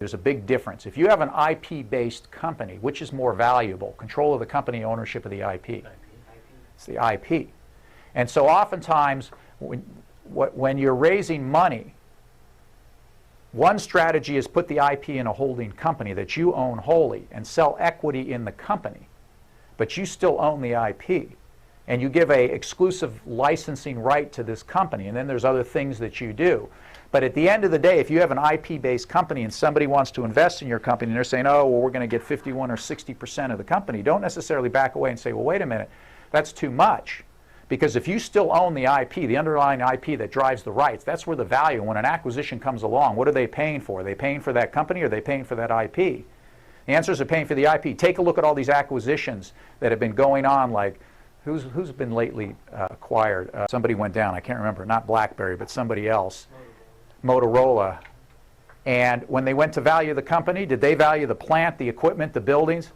There's a big difference. If you have an IP-based company, which is more valuable? Control of the company, ownership of the IP. It's the IP. And so oftentimes, when you're raising money, one strategy is put the IP in a holding company that you own wholly and sell equity in the company, but you still own the IP. And you give a exclusive licensing right to this company, and then there's other things that you do. But at the end of the day, if you have an IP-based company and somebody wants to invest in your company and they're saying, oh, well, we're going to get 51 or 60% of the company, don't necessarily back away and say, well, wait a minute, that's too much. Because if you still own the IP, the underlying IP that drives the rights, that's where the value, when an acquisition comes along, what are they paying for? Are they paying for that company or are they paying for that IP? The answer is they're paying for the IP. Take a look at all these acquisitions that have been going on, like who's been lately acquired? Somebody went down, I can't remember, not BlackBerry, but somebody else. Motorola. And when they went to value the company, did they value the plant, the equipment, the buildings?